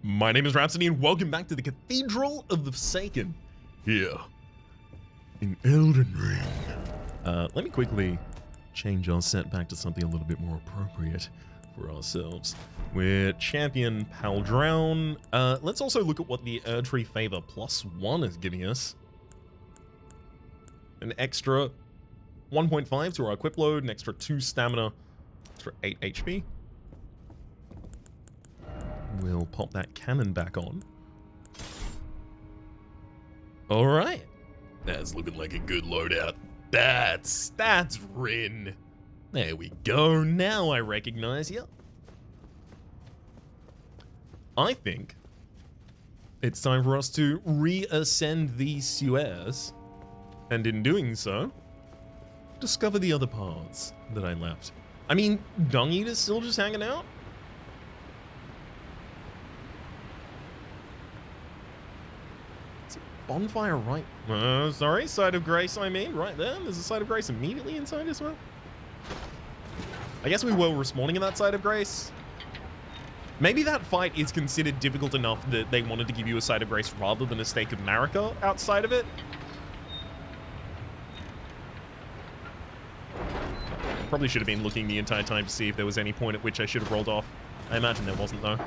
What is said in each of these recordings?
My name is Rhapsody and welcome back to the Cathedral of the Forsaken here in Elden Ring. Let me quickly change our set back to something a little bit more appropriate for ourselves. We're Champion Paldrown. Let's also look at what the Erdtree Favor +1 is giving us. An extra 1.5 to our equip load, an extra 2 stamina, extra 8 HP. We'll pop that cannon back on. Alright. That's looking like a good loadout. That's Rin. There we go. Now I recognize you. I think it's time for us to reascend these sewers. And in doing so, discover the other paths that I left. I mean, Dung Eater's still just hanging out? Bonfire right... sorry, Side of Grace I mean, right there. There's a Side of Grace immediately inside as well. I guess we were respawning in that Side of Grace. Maybe that fight is considered difficult enough that they wanted to give you a Side of Grace rather than a Stake of Marika outside of it. Probably should have been looking the entire time to see if there was any point at which I should have rolled off. I imagine there wasn't though.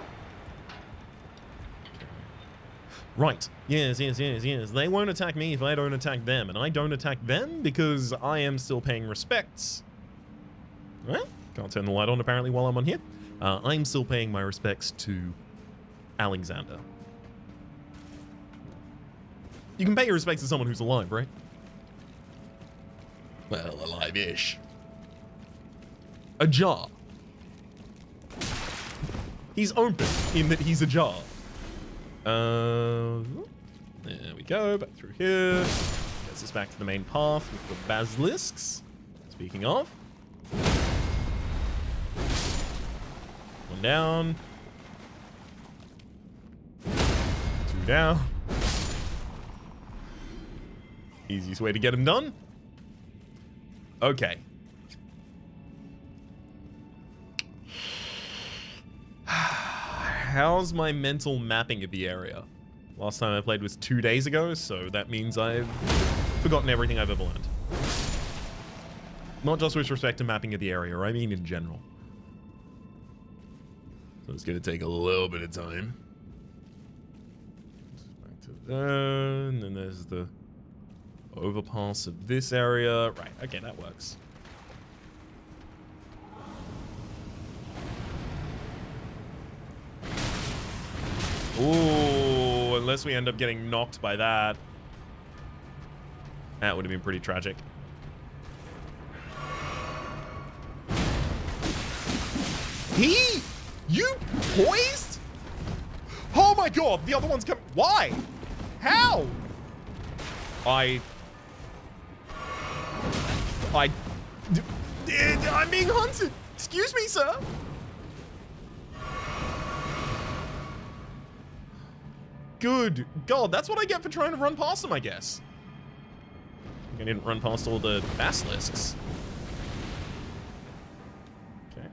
Right. Yes. They won't attack me if I don't attack them. And I don't attack them because I am still paying respects. Well, can't turn the light on apparently while I'm on here. I'm still paying my respects to Alexander. You can pay your respects to someone who's alive, right? Well, alive-ish. Ajar. He's open in that he's ajar. There we go, back through here. Gets us back to the main path with the basilisks. Speaking of. One down. Two down. Easiest way to get him done. Okay. How's my mental mapping of the area? Last time I played was 2 days ago, so that means I've forgotten everything I've ever learned. Not just with respect to mapping of the area, I mean in general. So it's gonna take a little bit of time. Back to there, and then there's the overpass of this area. Right, okay, that works. Ooh, unless we end up getting knocked by that. That would have been pretty tragic. You poised? Oh my god, the other one's coming. Why? How? I'm being hunted. Excuse me, sir. Good God, that's what I get for trying to run past them, I guess. I didn't run past all the basilisks. Okay.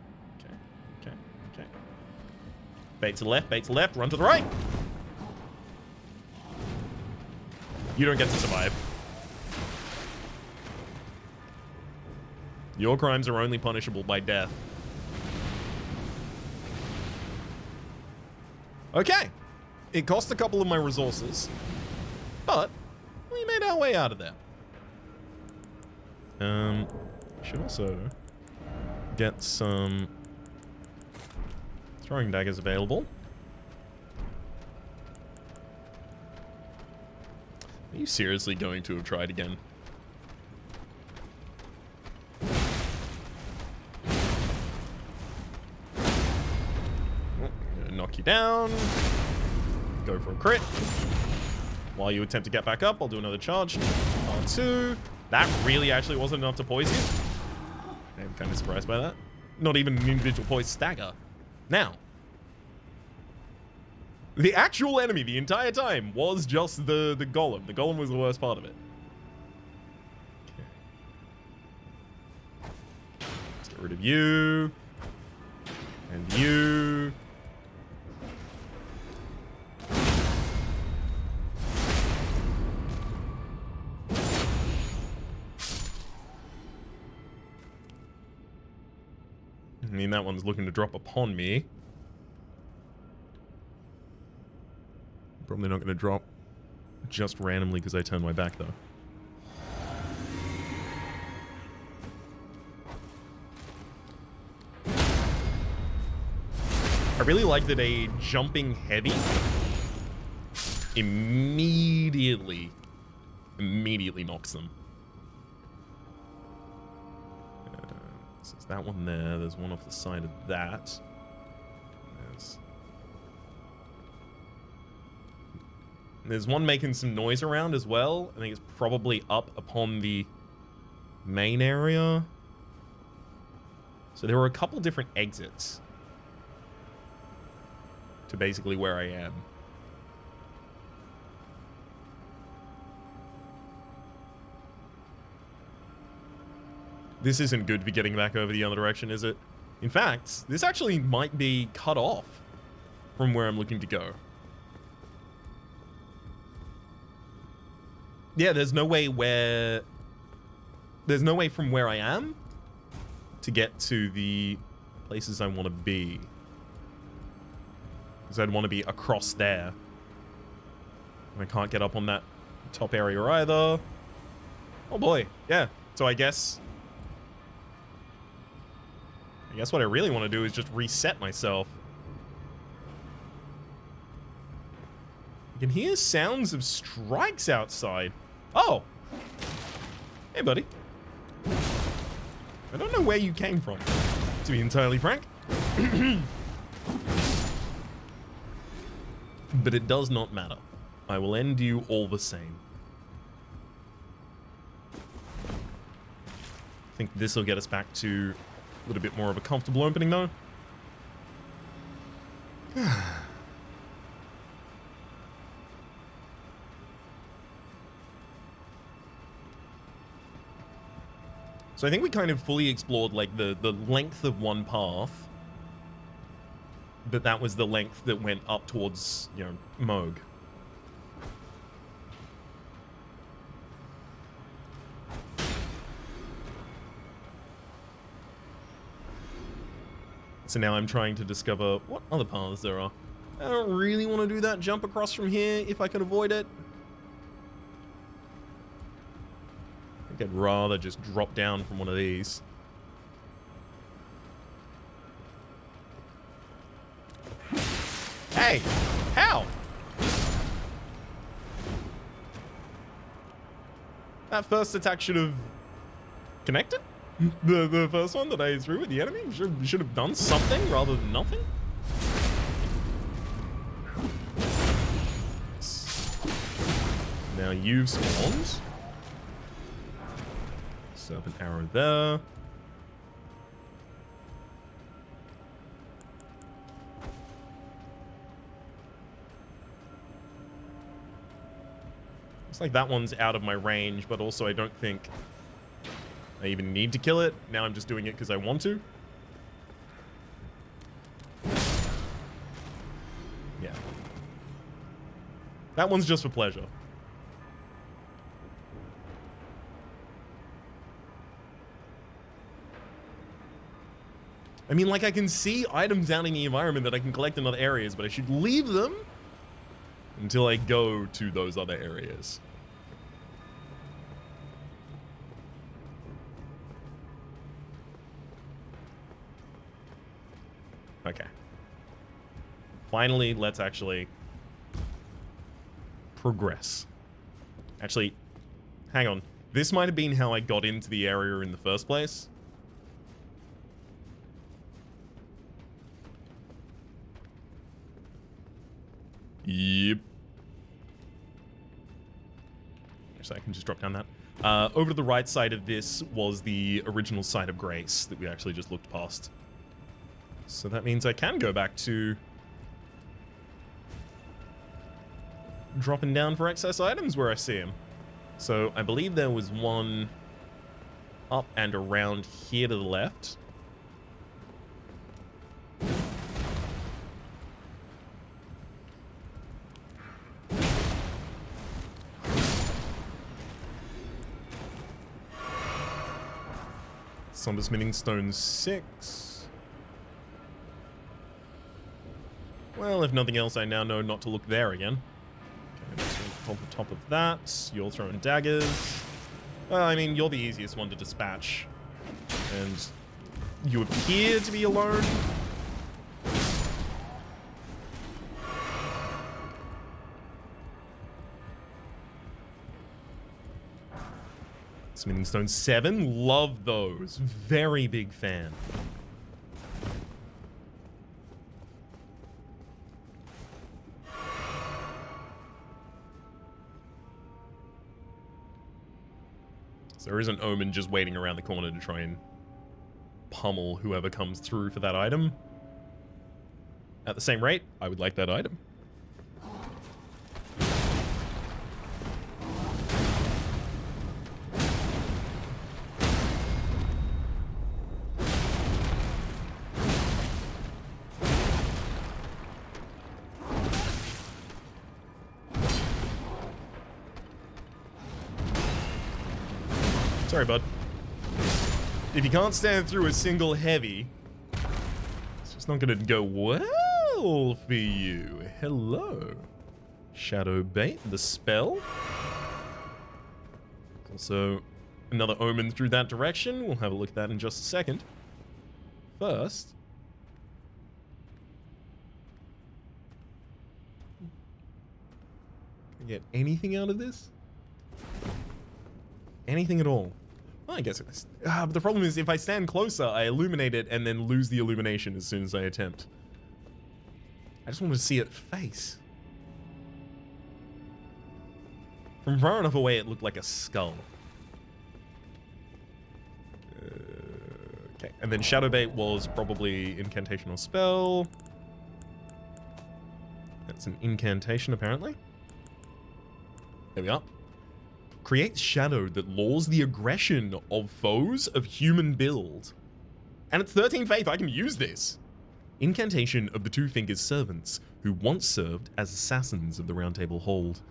Bait to the left, run to the right. You don't get to survive. Your crimes are only punishable by death. Okay. It cost a couple of my resources, but we made our way out of there. Should also get some throwing daggers available. Are you seriously going to have tried again? I'm gonna knock you down. Go for a crit. While you attempt to get back up, I'll do another charge. R2. That really actually wasn't enough to poise you. I'm kind of surprised by that. Not even an individual poise stagger. Now, the actual enemy the entire time was just the golem. The golem was the worst part of it. Okay. Let's get rid of you. And you. I mean, that one's looking to drop upon me. Probably not going to drop just randomly because I turned my back, though. I really like that a jumping heavy immediately knocks them. So there's that one there. There's one off the side of that. There's one making some noise around as well. I think it's probably up upon the main area. So there were a couple different exits to basically where I am. This isn't good for getting back over the other direction, is it? In fact, this actually might be cut off from where I'm looking to go. Yeah, there's no way from where I am to get to the places I want to be. Because I'd want to be across there. And I can't get up on that top area either. Oh boy, yeah. So I guess what I really want to do is just reset myself. I can hear sounds of strikes outside. Oh! Hey, buddy. I don't know where you came from, to be entirely frank. But it does not matter. I will end you all the same. I think this will get us back to a little bit more of a comfortable opening, though. So I think we kind of fully explored, like, the length of one path. But that was the length that went up towards, you know, Moog. So now I'm trying to discover what other paths there are. I don't really want to do that jump across from here if I can avoid it. I think I'd rather just drop down from one of these. Hey! How? That first attack should have connected? The first one that I threw with the enemy should have done something rather than nothing. Now you've spawned. Serpent arrow there. Looks like that one's out of my range, but also I don't think I even need to kill it. Now I'm just doing it because I want to. Yeah. That one's just for pleasure. I mean, like, I can see items out in the environment that I can collect in other areas, but I should leave them until I go to those other areas. Okay. Finally, let's actually progress. Actually, hang on. This might have been how I got into the area in the first place. Yep. Actually, I can just drop down that. Over to the right side of this was the original site of grace that we actually just looked past. So that means I can go back to dropping down for excess items where I see them. So I believe there was one up and around here to the left. Somber Smithing Stone 6. Well, if nothing else, I now know not to look there again. Okay, let's on the top of that. You're throwing daggers. Well, I mean, you're the easiest one to dispatch. And you appear to be alone. Smithing Stone 7, love those. Very big fan. So there is an omen just waiting around the corner to try and pummel whoever comes through for that item. At the same rate, I would like that item. Sorry, bud. If you can't stand through a single heavy, it's just not gonna go well for you. Hello. Shadow Bait, the spell. Also, another omen through that direction. We'll have a look at that in just a second. First, can I get anything out of this? Anything at all? Well, I guess it is. But the problem is, if I stand closer, I illuminate it and then lose the illumination as soon as I attempt. I just want to see it face. From far enough away, it looked like a skull. Okay, and then Shadow Bait was probably incantation or spell. That's an incantation, apparently. There we are. Creates shadow that lures the aggression of foes of human build. And it's 13 faith, I can use this. Incantation of the Two Fingers Servants, who once served as assassins of the Round Table Hold.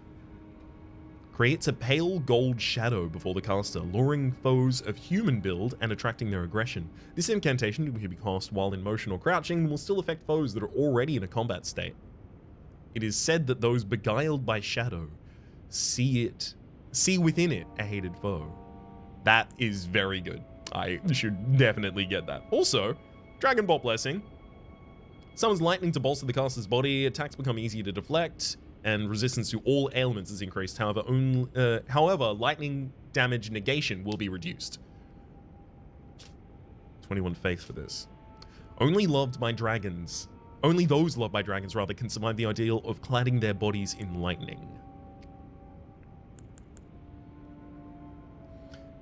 Creates a pale gold shadow before the caster, luring foes of human build and attracting their aggression. This incantation can be cast while in motion or crouching and will still affect foes that are already in a combat state. It is said that those beguiled by shadow see within it a hated foe. That is very good. I should definitely get that. Also, Dragon Bolt Blessing. Summons lightning to bolster the caster's body. Attacks become easier to deflect, and resistance to all ailments is increased. However, lightning damage negation will be reduced. 21 faith for this. Only those loved by dragons, rather, can survive the ideal of cladding their bodies in lightning.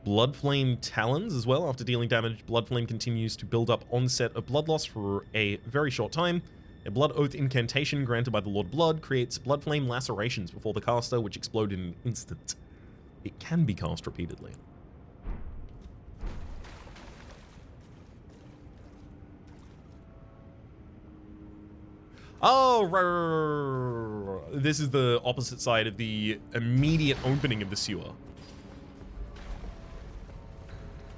Bloodflame Talons as well. After dealing damage, Bloodflame continues to build up onset of blood loss for a very short time. A Blood Oath incantation granted by the Lord Blood creates Bloodflame lacerations before the caster, which explode in an instant. It can be cast repeatedly. Oh, right. This is the opposite side of the immediate opening of the sewer.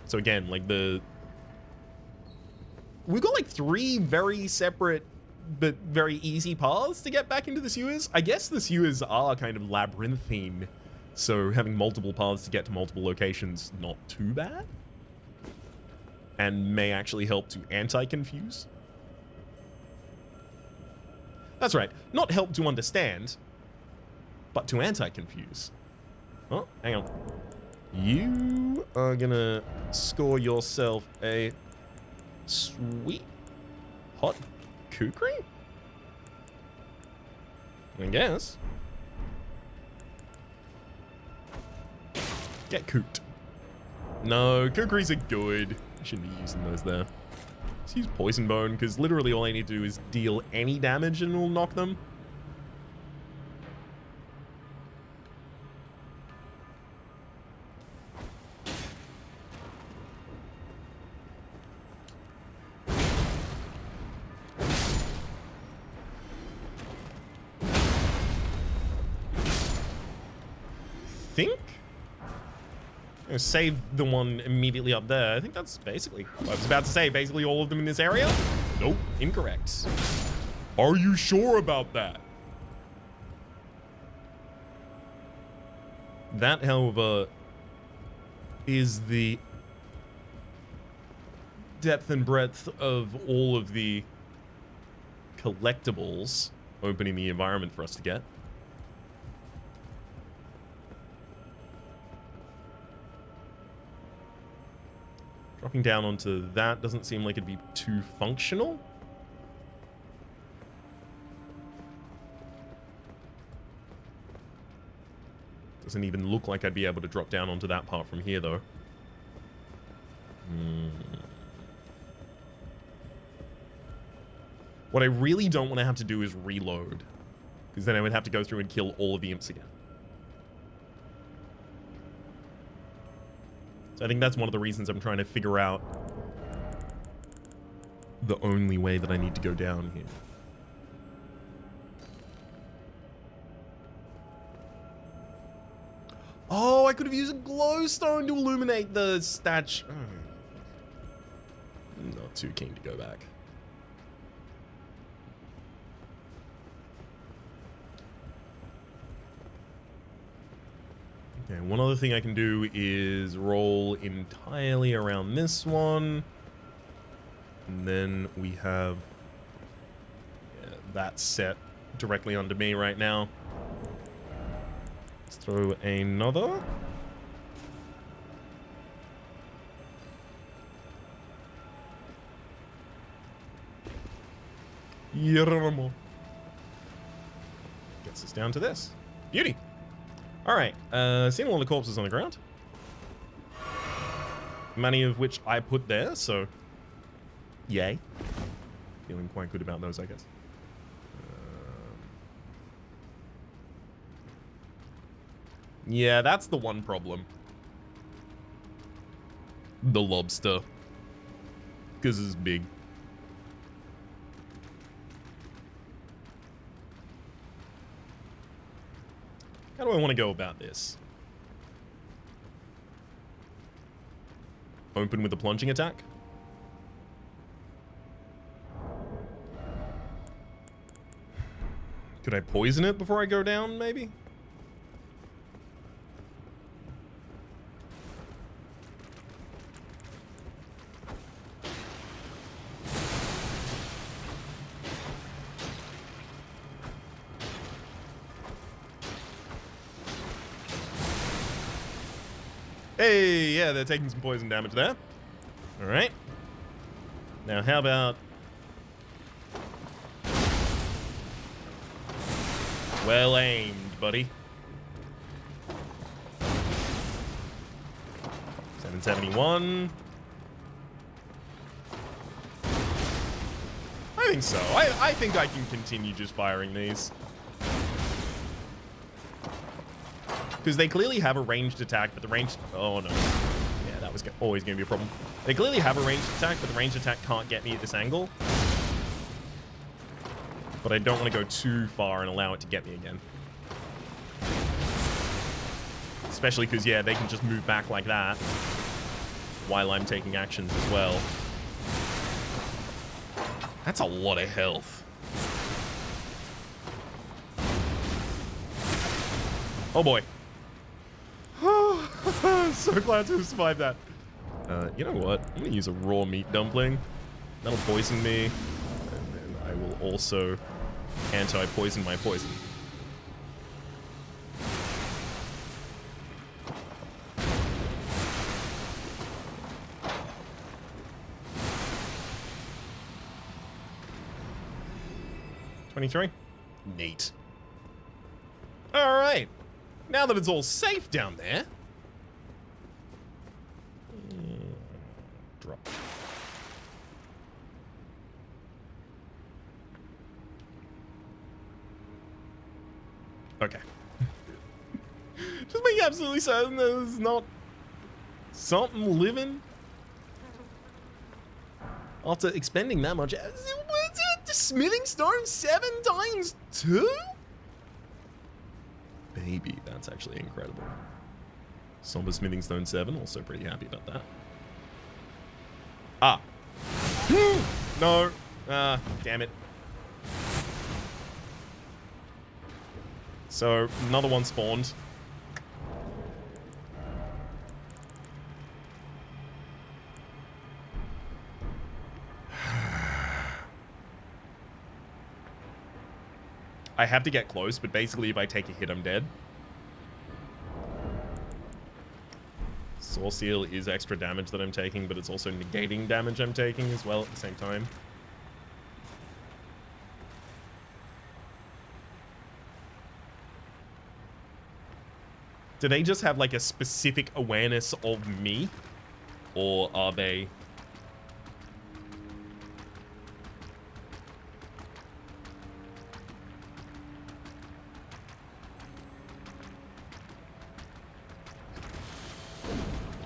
So again, like we've got like 3 very separate but very easy paths to get back into the sewers. I guess the sewers are kind of labyrinthine, so having multiple paths to get to multiple locations, not too bad. And may actually help to anti-confuse. That's right, not help to understand, but to anti-confuse. Oh, hang on. You are gonna score yourself a sweet hot kukri? I guess. Get cooked. No, kukris are good. I shouldn't be using those there. Let's use Poison Bone, because literally all I need to do is deal any damage and it'll knock them. Save the one immediately up there. I think that's basically what I was about to say. Basically all of them in this area? Nope, incorrect. Are you sure about that? That, however, is the depth and breadth of all of the collectibles opening the environment for us to get. Dropping down onto that doesn't seem like it'd be too functional. Doesn't even look like I'd be able to drop down onto that part from here, though. What I really don't want to have to do is reload, because then I would have to go through and kill all of the imps again. So I think that's one of the reasons I'm trying to figure out the only way that I need to go down here. Oh, I could have used a glowstone to illuminate the statue. Oh. Not too keen to go back. Okay, one other thing I can do is roll entirely around this one. And then we have that set directly under me right now. Let's throw another. Gets us down to this. Beauty. Alright, seeing a lot of corpses on the ground. Many of which I put there, so yay. Feeling quite good about those, I guess. Yeah, that's the one problem. The lobster. Because it's big. How do I want to go about this? Open with a plunging attack? Could I poison it before I go down, maybe? Hey, yeah, they're taking some poison damage there. All right. Now, how about... Well aimed, buddy. 771. I think so. I think I can continue just firing these. Because they clearly have a ranged attack, but the ranged... Oh, no. Yeah, that was always going to be a problem. They clearly have a ranged attack, but the ranged attack can't get me at this angle. But I don't want to go too far and allow it to get me again. Especially because, yeah, they can just move back like that while I'm taking actions as well. That's a lot of health. Oh, boy. So glad to have survived that. You know what? I'm gonna use a raw meat dumpling. That'll poison me. And then I will also anti-poison my poison. $23. Neat. Alright. Now that it's all safe down there. Drop. Okay. Just making absolutely certain that there's not something living. After expending that much, smithing stone 7 times 2? Baby, that's actually incredible. Somber smithing stone 7, also pretty happy about that. Ah. No. Damn it. So, another one spawned. I have to get close, but basically if I take a hit, I'm dead. Soul Seal is extra damage that I'm taking, but it's also negating damage I'm taking as well at the same time. Do they just have like a specific awareness of me? Or are they...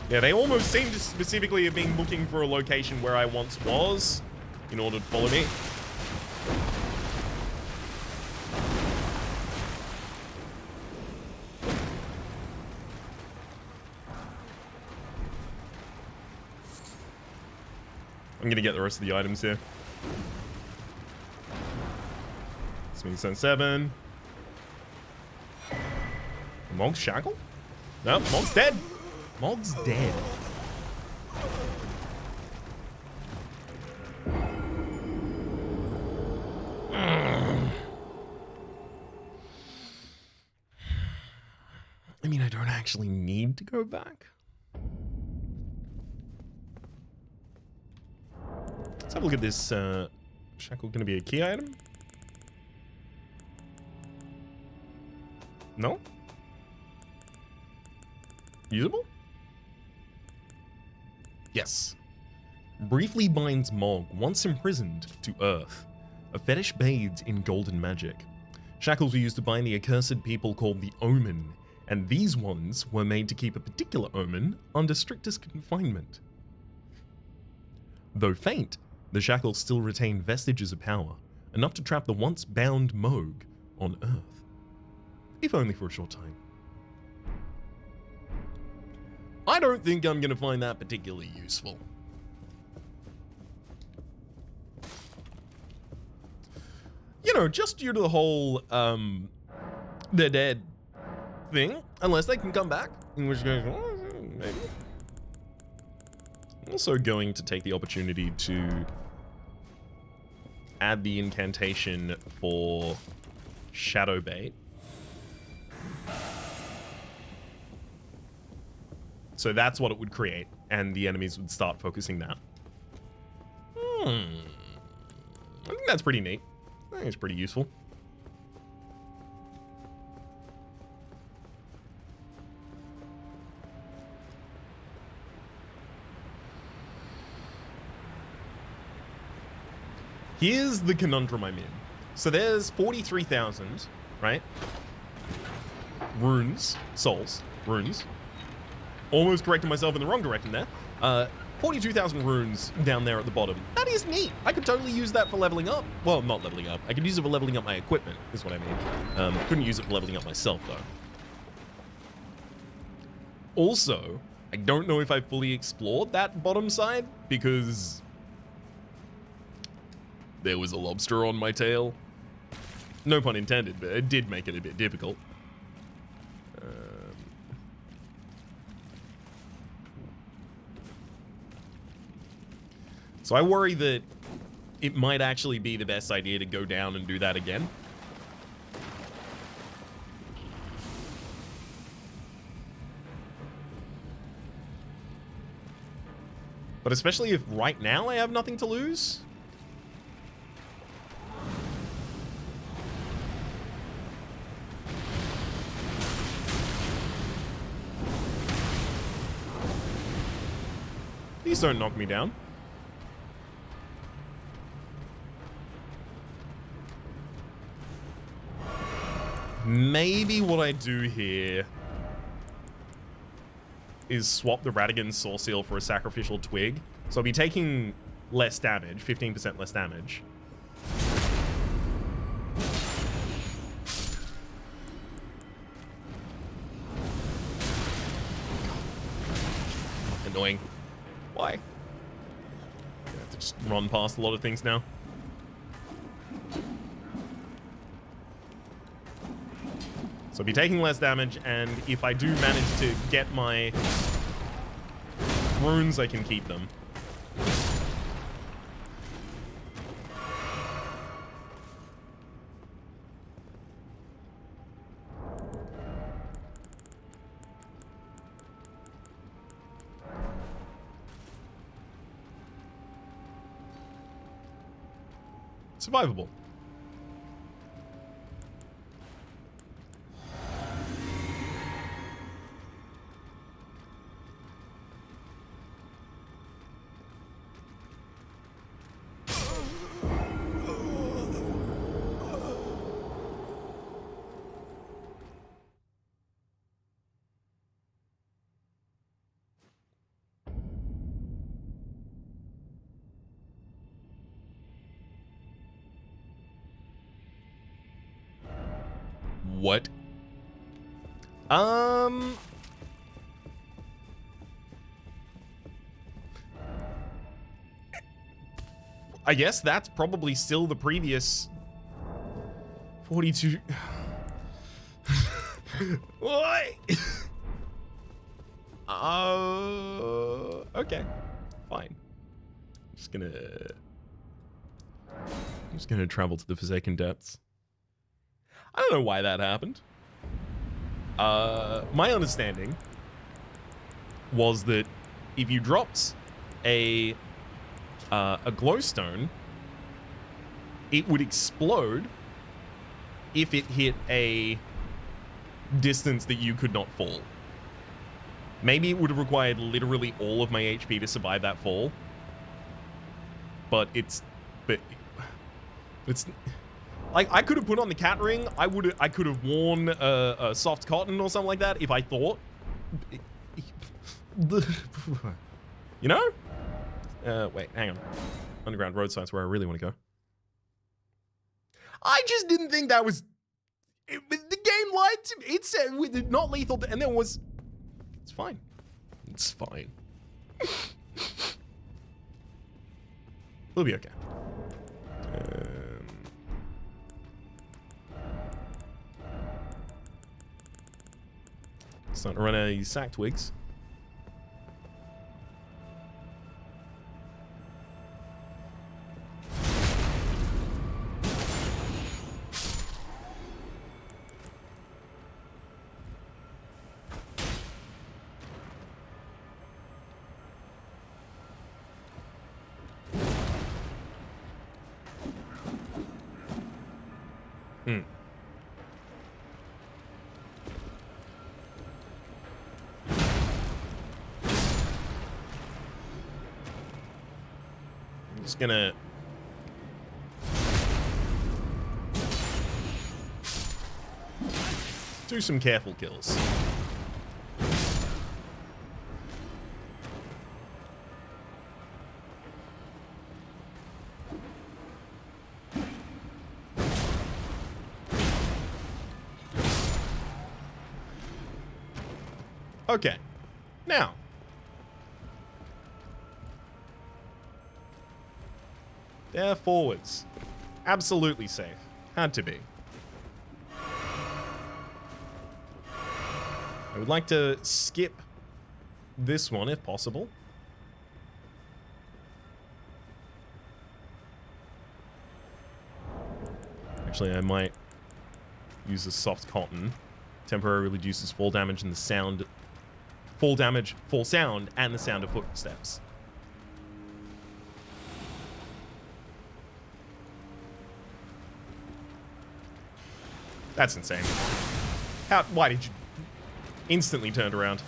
Yeah, they almost seem to specifically have been looking for a location where I once was in order to follow me. I'm gonna get the rest of the items here. Swing Sun 7. Mog's Shackle? No, Mog's dead. Mog's dead. I mean, I don't actually need to go back. Let's have a look at this. Shackle gonna be a key item? No? Usable? Yes. Briefly binds Mog, once imprisoned, to Earth. A fetish bathed in golden magic. Shackles were used to bind the accursed people called the Omen, and these ones were made to keep a particular omen under strictest confinement. Though faint, the shackles still retain vestiges of power, enough to trap the once bound Mog on Earth. If only for a short time. I don't think I'm going to find that particularly useful. You know, just due to the whole, they're dead thing, unless they can come back, in which case, maybe. I'm also going to take the opportunity to add the incantation for Shadow Bait. So that's what it would create, and the enemies would start focusing that. I think that's pretty neat. I think it's pretty useful. Here's the conundrum I'm in. So there's 43,000, right? Runes, souls, runes. Almost corrected myself in the wrong direction there. 42,000 runes down there at the bottom. That is neat. I could totally use that for leveling up. Well, not leveling up. I could use it for leveling up my equipment, is what I mean. Couldn't use it for leveling up myself, though. Also, I don't know if I fully explored that bottom side, because there was a lobster on my tail. No pun intended, but it did make it a bit difficult. So I worry that it might actually be the best idea to go down and do that again. But especially if right now I have nothing to lose. Please don't knock me down. Maybe what I do here is swap the Radigan Soul Seal for a Sacrificial Twig. So I'll be taking less damage, 15% less damage. Annoying. Why? I have to just run past a lot of things now. So I'll be taking less damage, and if I do manage to get my runes, I can keep them. Survivable. What? I guess that's probably still the previous 42. What? Okay. Fine. I'm just gonna travel to the Forsaken Depths. I don't know why that happened. My understanding was that if you dropped a glowstone, it would explode if it hit a distance that you could not fall. Maybe it would have required literally all of my HP to survive that fall. But it's like, I could have put on the cat ring. I could have worn a soft cotton or something like that if I thought. You know? Wait, hang on. Underground road signs where I really want to go. I just didn't think that was. The game lied to me. It said with not lethal, and then was. It's fine. It's fine. We'll be okay. Starting to run out of these sack twigs. Just gonna do some careful kills. Okay, now they're forwards. Absolutely safe. Had to be. I would like to skip this one if possible. Actually, I might use a soft cotton. Temporarily reduces fall damage and the sound. Fall damage, fall sound, and the sound of footsteps. That's insane. Why did you instantly turned around?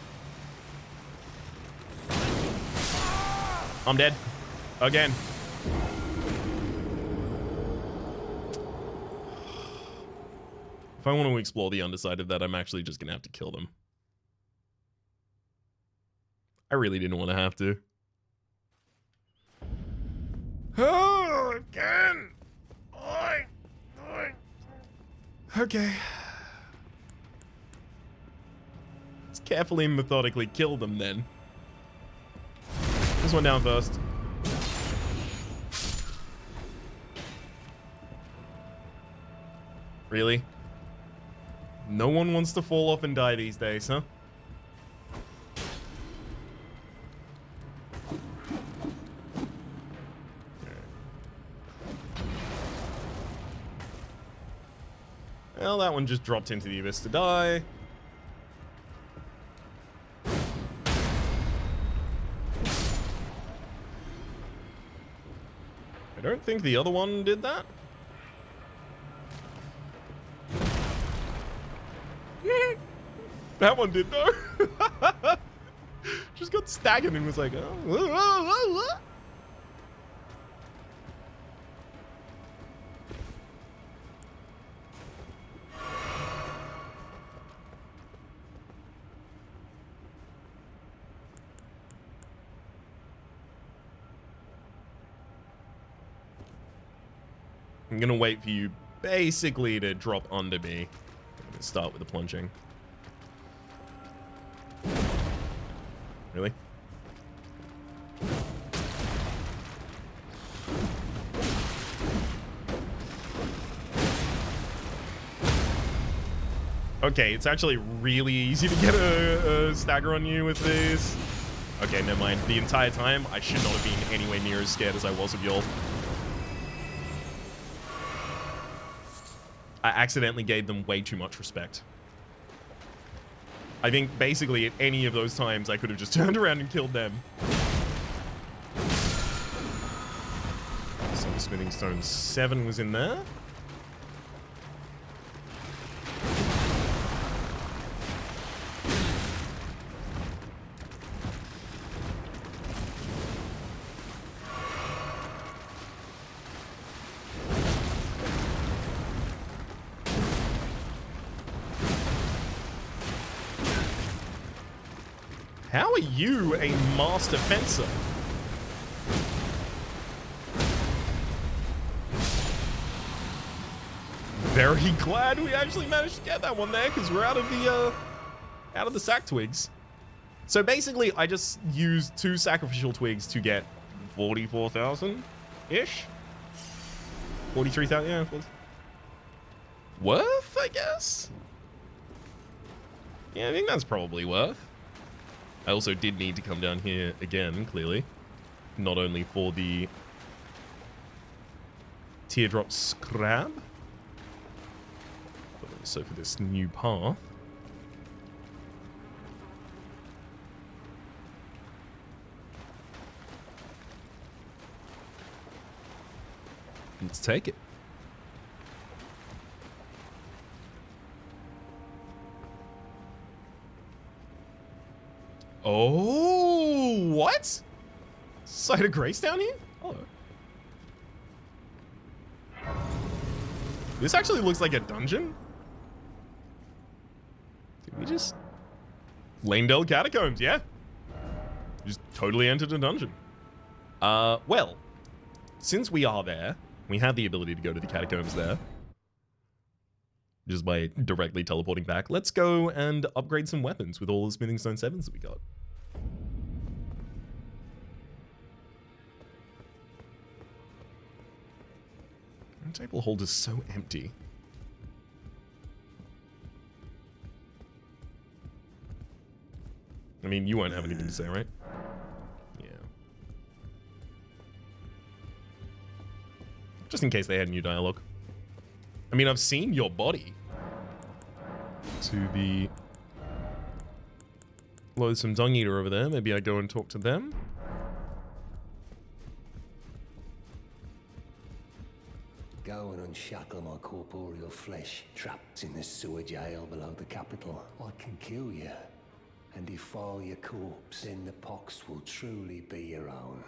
I'm dead. Again. If I want to explore the underside of that, I'm actually just gonna have to kill them. I really didn't want to have to. Oh, again! Okay. Let's carefully and methodically kill them then. This one down first. Really? No one wants to fall off and die these days, huh? Well, that one just dropped into the abyss to die. I don't think the other one did that. That one did though. Just got staggered and was like, oh. I'm gonna wait for you basically to drop under me. I'm gonna start with the plunging. Really? Okay, it's actually really easy to get a stagger on you with this. Okay, never mind. The entire time, I should not have been anywhere near as scared as I was of y'all. I accidentally gave them way too much respect. I think basically at any of those times I could have just turned around and killed them. So the Smithing Stone 7 was in there. How are you a master fencer? Very glad we actually managed to get that one there because we're out of the sack twigs. So basically, I just used 2 sacrificial twigs to get 44,000-ish, 43,000. Yeah, worth, I guess. Yeah, I think that's probably worth. I also did need to come down here again, clearly. Not only for the teardrop scrab, but also for this new path. Let's take it. Oh, what? Site of Grace down here? Hello. This actually looks like a dungeon. Did we just... Leyndell Catacombs, yeah. Just totally entered a dungeon. Well, since we are there, we have the ability to go to the catacombs there. Just by directly teleporting back. Let's go and upgrade some weapons with all the Smithing Stone 7s that we got. The table hold is so empty. I mean, you won't have anything to say, right? Yeah. Just in case they had new dialogue. I mean, I've seen your body. To the loathsome dung eater over there. Maybe I go and talk to them. Go and unshackle my corporeal flesh, trapped in the sewer jail below the capital. I can kill you and defile your corpse, then the pox will truly be your own.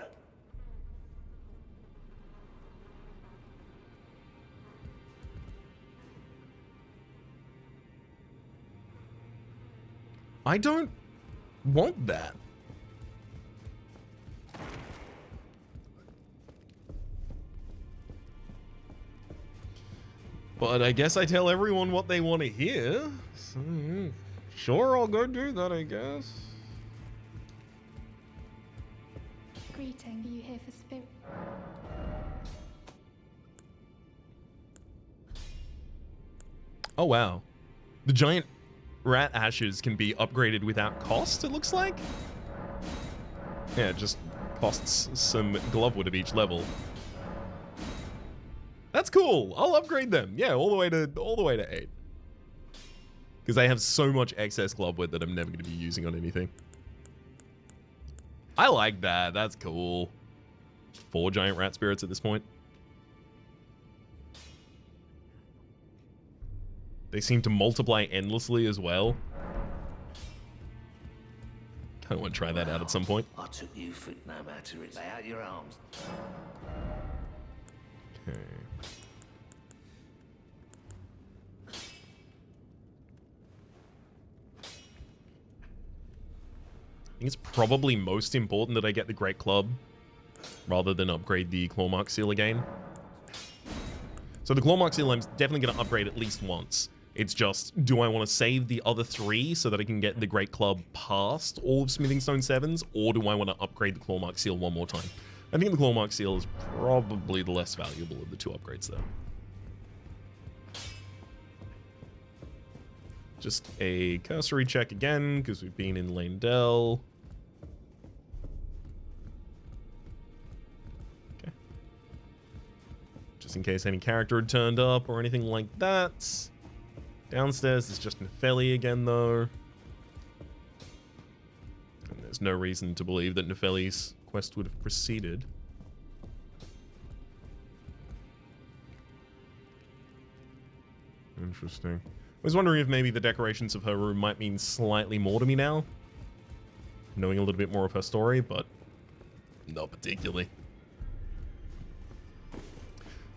I don't want that. But I guess I tell everyone what they want to hear. So, sure, I'll go do that, I guess. Greeting, are you here for spirit? Oh, wow. The giant rat ashes can be upgraded without cost, it looks like. Yeah, it just costs some glovewood of each level. That's cool. I'll upgrade them. Yeah, all the way to 8. Because I have so much excess glovewood that I'm never going to be using on anything. I like that. That's cool. 4 giant rat spirits at this point. They seem to multiply endlessly as well. Kind of want to try that out at some point. I took you for no matter it. Lay out your arms. Okay. I think it's probably most important that I get the Great Club rather than upgrade the Clawmark Seal again. So the Clawmark Seal I'm definitely going to upgrade at least once. It's just, do I want to save the other 3 so that I can get the Great Club past all of Smithing Stone 7s, or do I want to upgrade the Clawmark Seal one more time? I think the Clawmark Seal is probably the less valuable of the 2 upgrades there. Just a cursory check again, because we've been in Leyndell. Okay. Just in case any character had turned up or anything like that. Downstairs is just Nepheli again, though. And there's no reason to believe that Nepheli's quest would have proceeded. Interesting. I was wondering if maybe the decorations of her room might mean slightly more to me now. Knowing a little bit more of her story, but not particularly.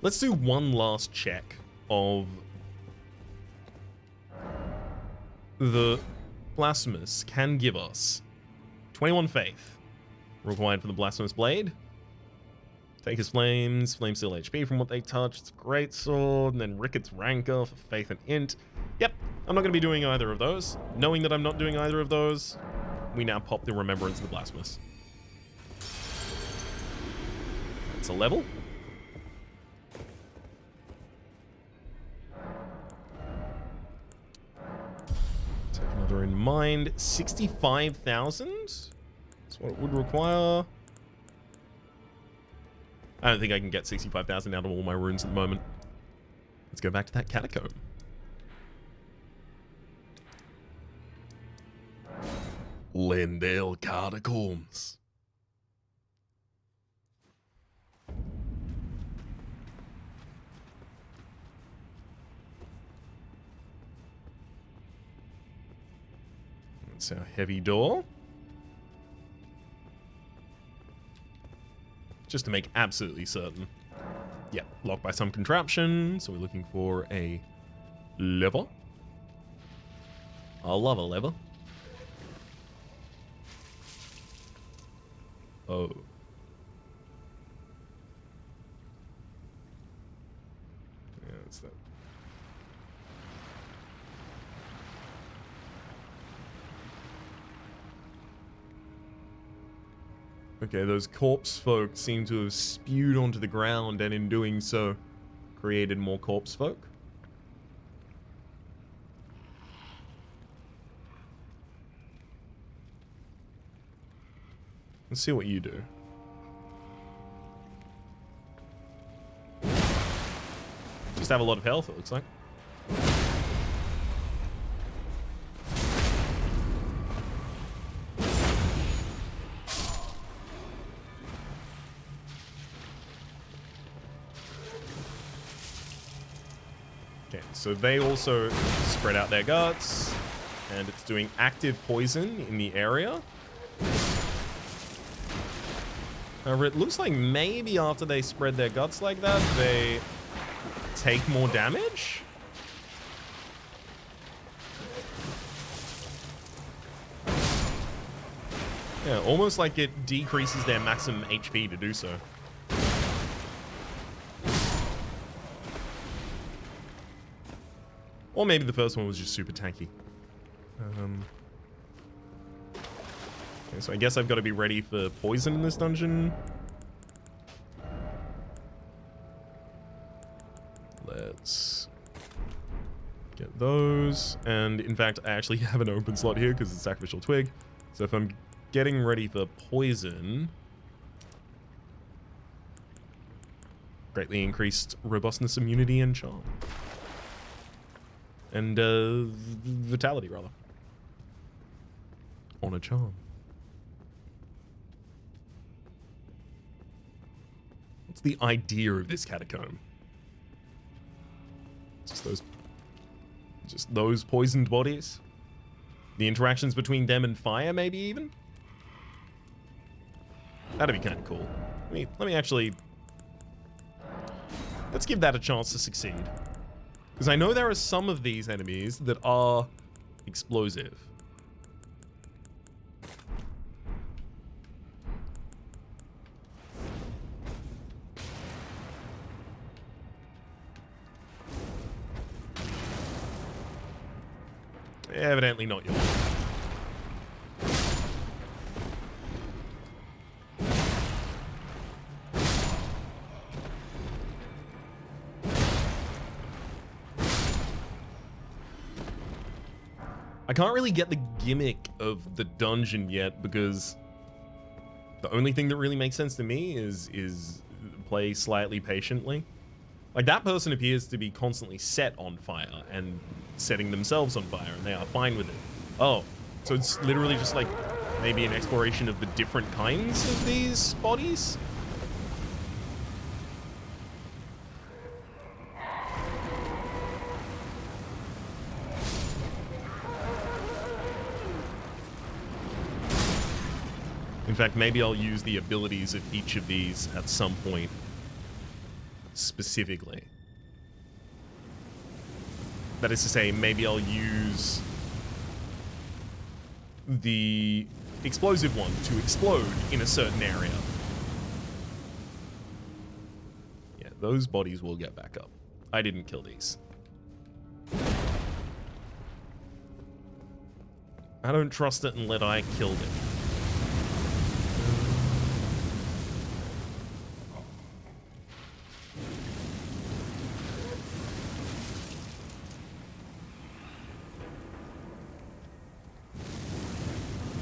Let's do one last check of the Blasphemous can give us 21 faith required for the Blasphemous Blade. Take his flames, flame seal HP from what they touch. It's a great sword, and then Ricketts Rancor for faith and int. Yep, I'm not going to be doing either of those. Knowing that I'm not doing either of those, we now pop the Remembrance of the Blasphemous. That's a level. Take another in mind. 65,000? That's what it would require. I don't think I can get 65,000 out of all my runes at the moment. Let's go back to that catacomb. Leyndell Catacombs. That's our heavy door. Just to make absolutely certain. Yeah, locked by some contraption. So we're looking for a lever. I love a lever. Oh. Yeah, that's that. Okay, those corpse folk seem to have spewed onto the ground, and in doing so, created more corpse folk. Let's see what you do. Just have a lot of health, it looks like. Okay, so they also spread out their guts, and it's doing active poison in the area. However, it looks like maybe after they spread their guts like that, they take more damage? Yeah, almost like it decreases their maximum HP to do so. Or maybe the first one was just super tanky. Okay, so I guess I've got to be ready for poison in this dungeon. Let's Get those. And in fact, I actually have an open slot here because it's sacrificial twig. So if I'm getting ready for poison, greatly increased robustness, immunity, and charm. And vitality, rather. On a charm. What's the idea of this catacomb? Just those poisoned bodies? The interactions between them and fire, maybe even? That'd be kind of cool. Let me actually... Let's give that a chance to succeed. Because I know there are some of these enemies that are explosive. Evidently not yours. I can't really get the gimmick of the dungeon yet because the only thing that really makes sense to me is play slightly patiently. Like, that person appears to be constantly set on fire and setting themselves on fire, and they are fine with it. Oh, so it's literally just like maybe an exploration of the different kinds of these bodies? In fact, maybe I'll use the abilities of each of these at some point specifically. That is to say, maybe I'll use the explosive one to explode in a certain area. Yeah, those bodies will get back up. I didn't kill these. I don't trust it unless I killed it.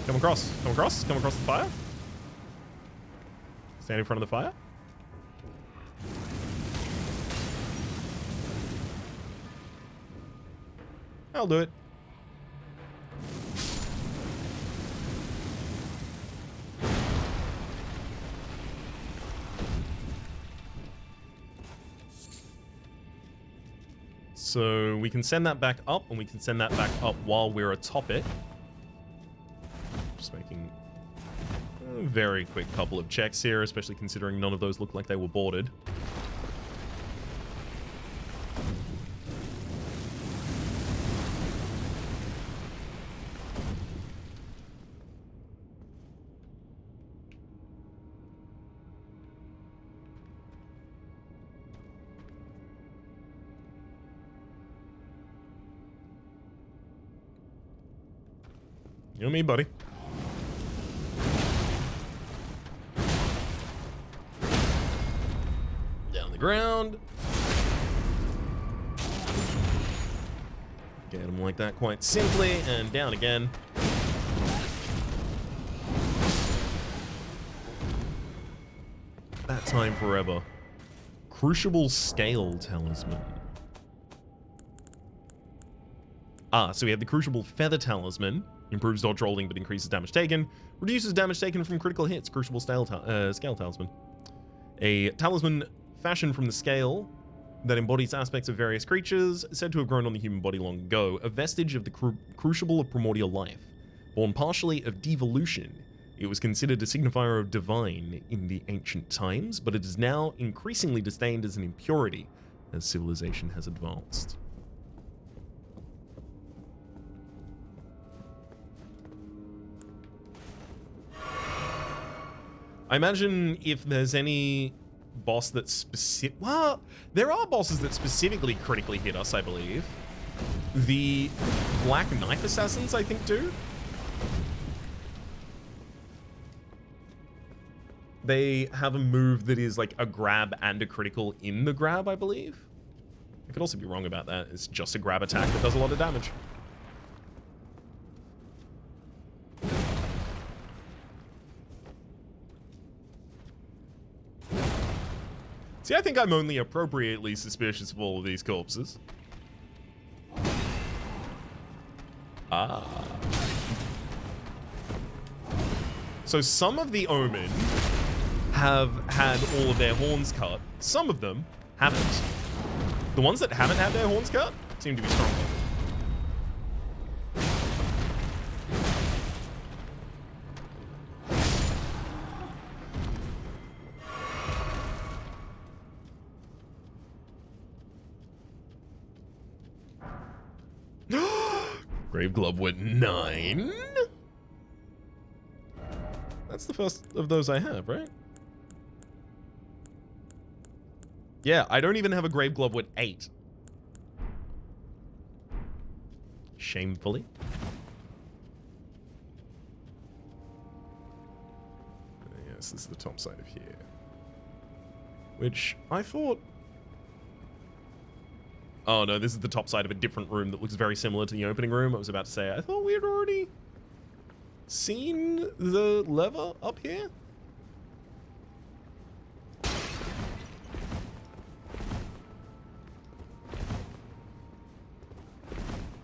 Come across, come across, come across the fire. Stand in front of the fire. I'll do it. So we can send that back up, and we can send that back up while we're atop it. Just making a very quick couple of checks here, especially considering none of those look like they were boarded. You know me, buddy. Down the ground. Get him like that quite simply, and down again. That time forever. Crucible Scale Talisman. Ah, so we have the Crucible Feather Talisman. Improves dodge rolling but increases damage taken. Reduces damage taken from critical hits. Crucible Scale Talisman. A talisman fashioned from the scale that embodies aspects of various creatures, said to have grown on the human body long ago. A vestige of the crucible of primordial life. Born partially of devolution, it was considered a signifier of divine in the ancient times, but it is now increasingly disdained as an impurity as civilization has advanced. I imagine if there's any boss that's specific... Well, there are bosses that specifically critically hit us, I believe. The Black Knife Assassins, I think, do. They have a move that is like a grab and a critical in the grab, I believe. I could also be wrong about that. It's just a grab attack that does a lot of damage. See, I think I'm only appropriately suspicious of all of these corpses. Ah. So some of the Omen have had all of their horns cut. Some of them haven't. The ones that haven't had their horns cut seem to be stronger. Grave Glove went 9. That's the first of those I have, right? Yeah, I don't even have a Grave Glove with 8. Shamefully. Yes, this is the top side of here. Which I thought... Oh no, this is the top side of a different room that looks very similar to the opening room. I was about to say, I thought we had already seen the lever up here.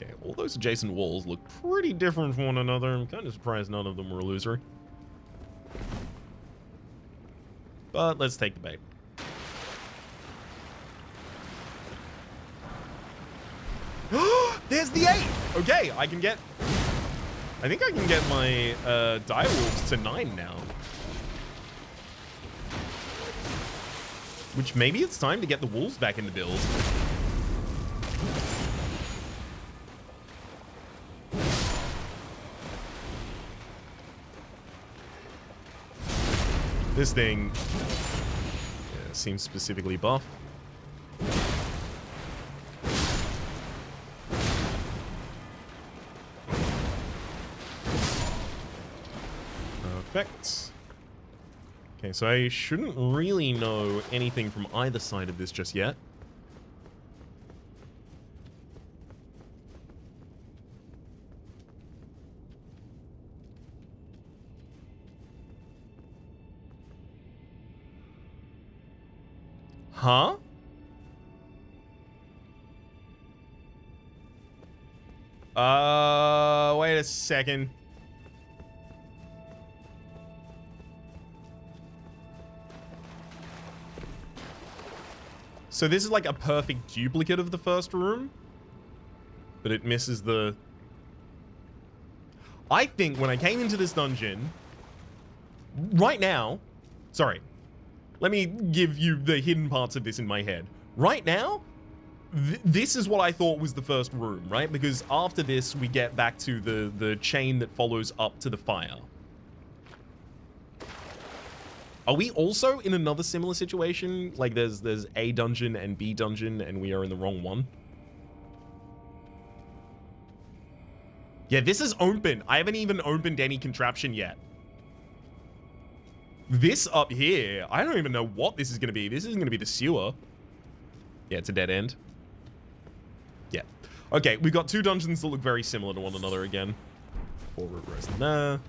Okay, all those adjacent walls look pretty different from one another. I'm kind of surprised none of them were illusory. But let's take the bait. There's the 8! Okay, I can get... I think I can get my direwolves to 9 now. Which maybe it's time to get the wolves back in the build. This thing seems specifically buff. Perfect. Okay, so I shouldn't really know anything from either side of this just yet. Huh? Wait a second. So this is like a perfect duplicate of the first room, but it misses the... I think when I came into this dungeon, right now, sorry, let me give you the hidden parts of this in my head. Right now, this is what I thought was the first room, right? Because after this, we get back to the chain that follows up to the fire. Are we also in another similar situation? Like there's A dungeon and B dungeon and we are in the wrong one? Yeah, this is open. I haven't even opened any contraption yet. This up here, I don't even know what this is going to be. This isn't going to be the sewer. Yeah, it's a dead end. Yeah. Okay, we've got two dungeons that look very similar to one another again. Forward rest in there.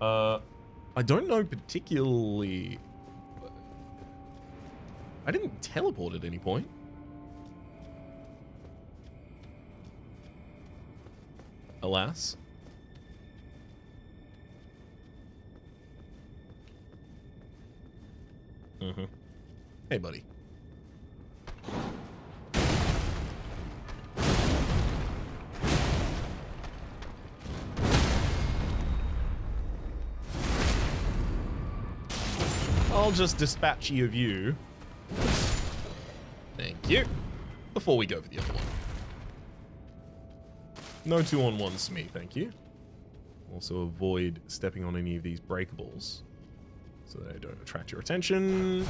I don't know particularly... I didn't teleport at any point. Alas. Mm-hmm. Hey, buddy. I'll just dispatch you of you. Thank you. Before we go for the other one. No 2-on-1s me, thank you. Also avoid stepping on any of these breakables so that I don't attract your attention.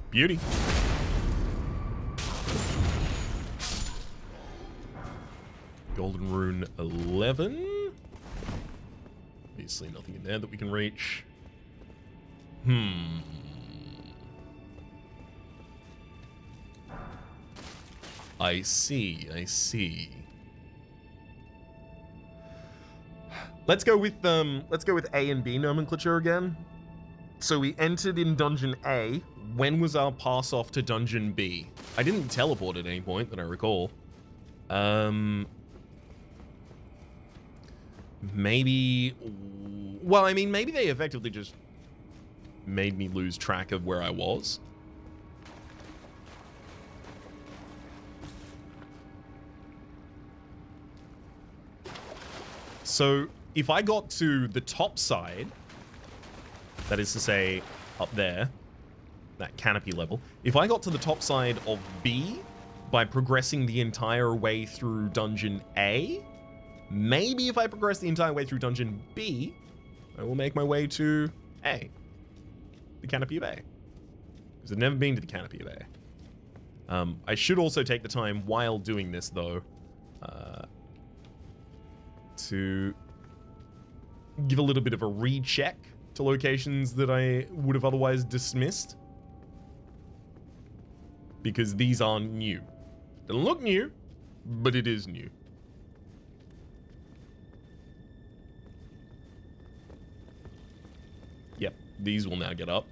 Beauty. Golden Rune 11. Obviously nothing in there that we can reach. I see, I see. Let's go with A and B nomenclature again. So we entered in Dungeon A. When was our pass off to Dungeon B? I didn't teleport at any point that I recall. Maybe... Well, I mean, maybe they effectively just made me lose track of where I was. So, if I got to the top side, that is to say, up there, that canopy level, if I got to the top side of B by progressing the entire way through Dungeon A, maybe if I progress the entire way through Dungeon B, I will make my way to A, the canopy of A. Because I've never been to the canopy of A. I should also take the time while doing this, though, to give a little bit of a recheck to locations that I would have otherwise dismissed. Because these are new. Doesn't look new, but it is new. Yep, these will now get up.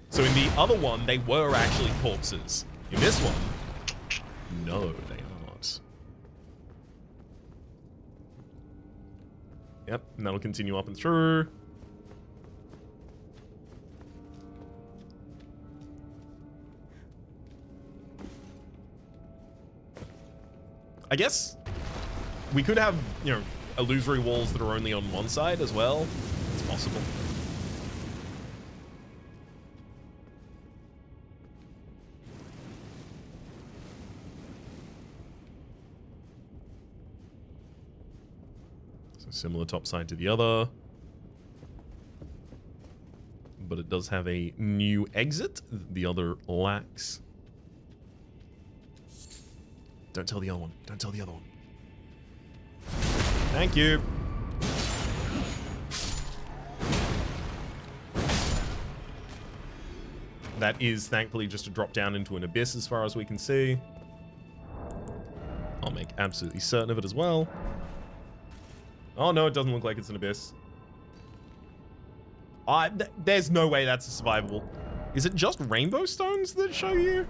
So in the other one, they were actually corpses. In this one, no, they aren't. Yep, and that'll continue up and through. I guess we could have, you know, illusory walls that are only on one side as well. It's possible. So similar top side to the other. But it does have a new exit that the other lacks. Don't tell the other one. Don't tell the other one. Thank you. That is thankfully just a drop down into an abyss as far as we can see. I'll make absolutely certain of it as well. Oh no, it doesn't look like it's an abyss. There's no way that's survivable. Is it just rainbow stones that show you?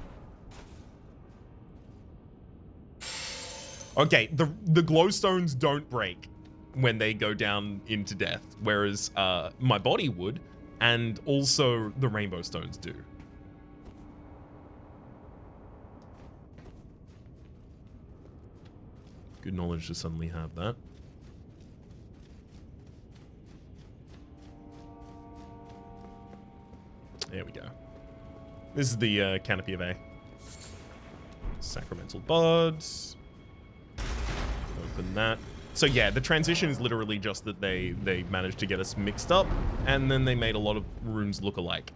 Okay, the glowstones don't break when they go down into death, whereas my body would, and also the rainbow stones do. Good knowledge to suddenly have that. There we go. This is the canopy of A. Sacramental buds. Open that. So yeah, the transition is literally just that they managed to get us mixed up, and then they made a lot of runes look alike.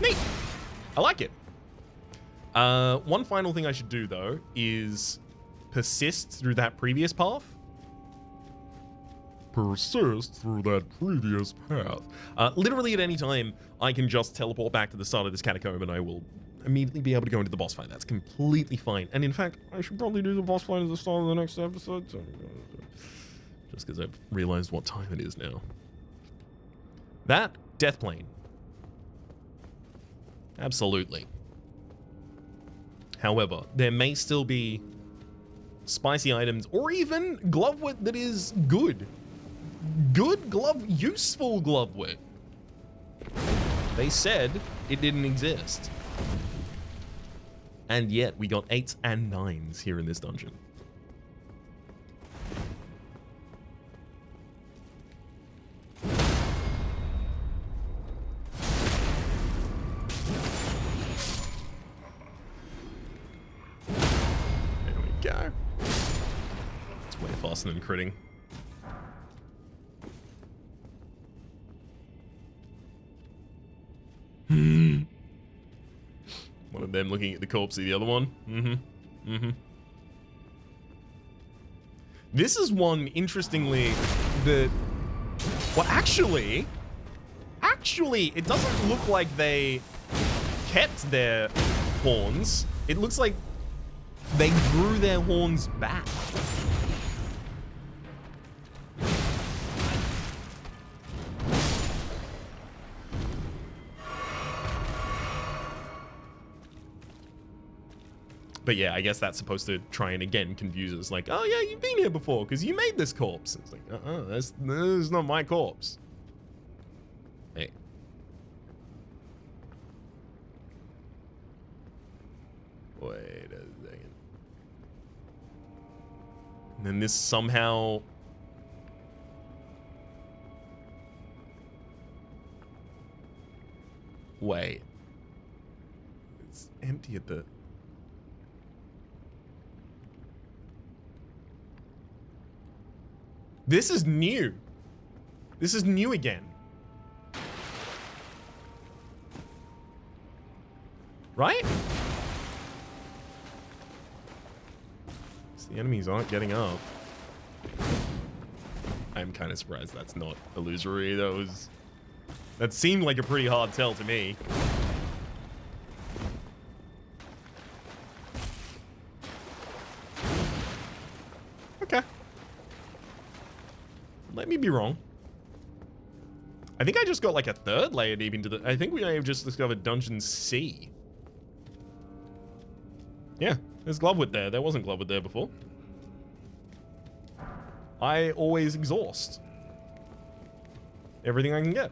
Neat! I like it. One final thing I should do, though, is persist through that previous path. Persist through that previous path. Literally at any time, I can just teleport back to the start of this catacomb and I will immediately be able to go into the boss fight. That's completely fine. And in fact, I should probably do the boss fight at the start of the next episode. Just because I've realized what time it is now. That, Death Plane. Absolutely. However, there may still be spicy items or even glove wit that is good. Good glove, useful glove wit. They said it didn't exist. And yet, we got 8s and 9s here in this dungeon. There we go. It's way faster than critting. One of them looking at the corpse of the other one. This is one, interestingly, that... Well, actually, it doesn't look like they kept their horns. It looks like they grew their horns back. But yeah, I guess that's supposed to try and again confuse us. Like, oh yeah, you've been here before because you made this corpse. It's like, that's not my corpse. Hey. Wait a second. And then this somehow... Wait. It's empty at the... This is new. This is new again. Right? So the enemies aren't getting up. I'm kind of surprised that's not illusory. That seemed like a pretty hard tell to me. Okay. Let me be wrong. I think I just got like a third layer deep into the... I think we may have just discovered Dungeon C. Yeah, there's Glovewood there. There wasn't Glovewood there before. I always exhaust everything I can get.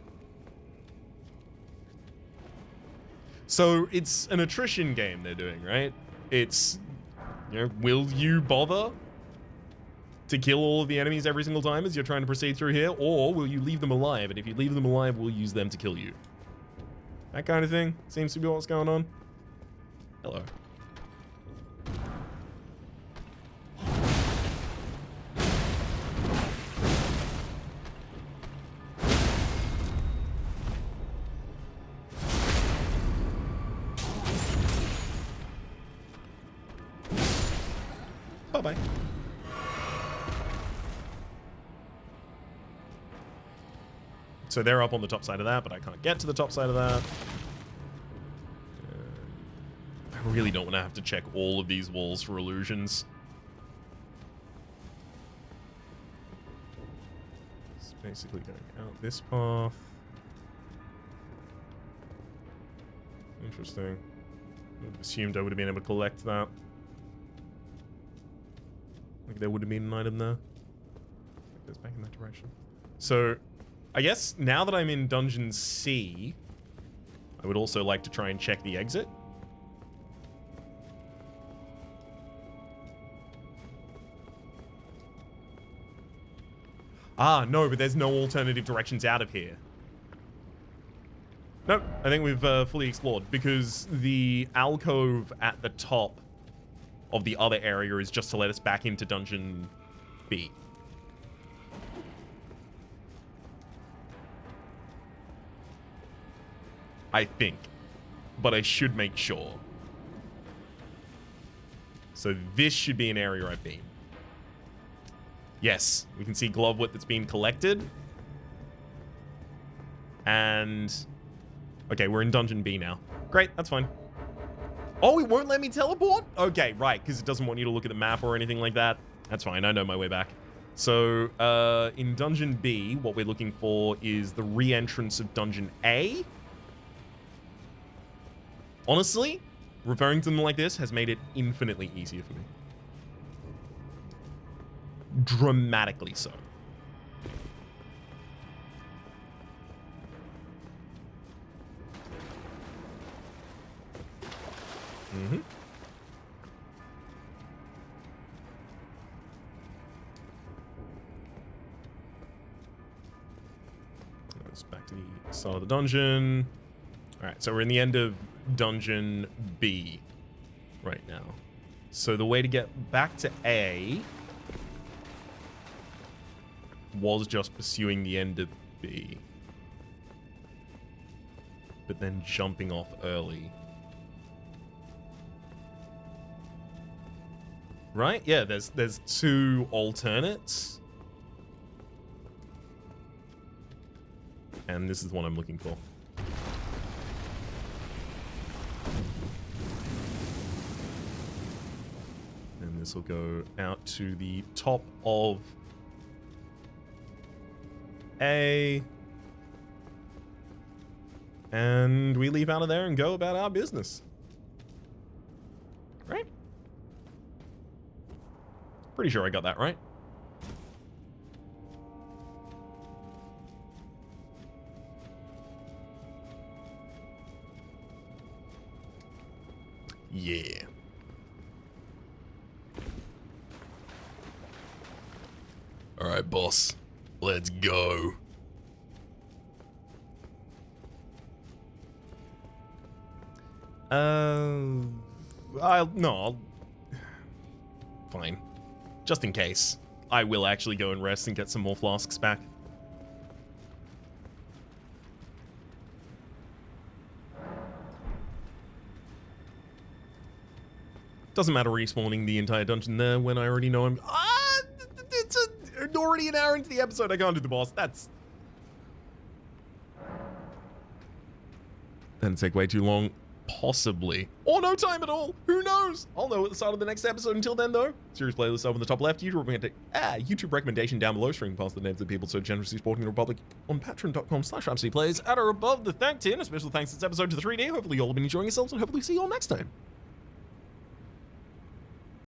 So it's an attrition game they're doing, right? It's, you know, will you bother to kill all of the enemies every single time as you're trying to proceed through here, or will you leave them alive? And if you leave them alive, we'll use them to kill you. That kind of thing seems to be what's going on. Hello. Bye-bye. So they're up on the top side of that, but I can't get to the top side of that. I really don't want to have to check all of these walls for illusions. It's basically going out this path. Interesting. I would have assumed I would have been able to collect that. Like there would have been an item there. It goes back in that direction. So, I guess now that I'm in Dungeon C, I would also like to try and check the exit. Ah, no, but there's no alternative directions out of here. Nope, I think we've fully explored, because the alcove at the top of the other area is just to let us back into Dungeon B. I think. But I should make sure. So this should be an area I've been. Yes, we can see Glovewood that's been collected. And... okay, we're in Dungeon B now. Great, that's fine. Oh, it won't let me teleport? Okay, right, because it doesn't want you to look at the map or anything like that. That's fine, I know my way back. So, in Dungeon B, what we're looking for is the re-entrance of Dungeon A. Honestly, referring to them like this has made it infinitely easier for me. Dramatically so. Mm-hmm. Goes back to the start of the dungeon. Alright, so we're in the end of Dungeon B right now. So the way to get back to A was just pursuing the end of B. But then jumping off early. right? Yeah, there's 2 alternates. And this is the one I'm looking for. And this will go out to the top of A. And we leave out of there and go about our business. Right? Pretty sure I got that right. Yeah. All right, boss. Let's go. I'll fine. Just in case. I will actually go and rest and get some more flasks back. Doesn't matter respawning the entire dungeon there when I already know I'm... It's already an hour into the episode. I can't do the boss. That'd take way too long. Possibly. Or no time at all. Who knows? I'll know at the start of the next episode. Until then, though, series playlist over in the top left. YouTube recommendation down below, streaming past the names of people so generously supporting the Republic on patreon.com/RhapsodyPlays at or above the thank tin. A special thanks this episode to the 3D. Hopefully you all have been enjoying yourselves and hopefully see you all next time.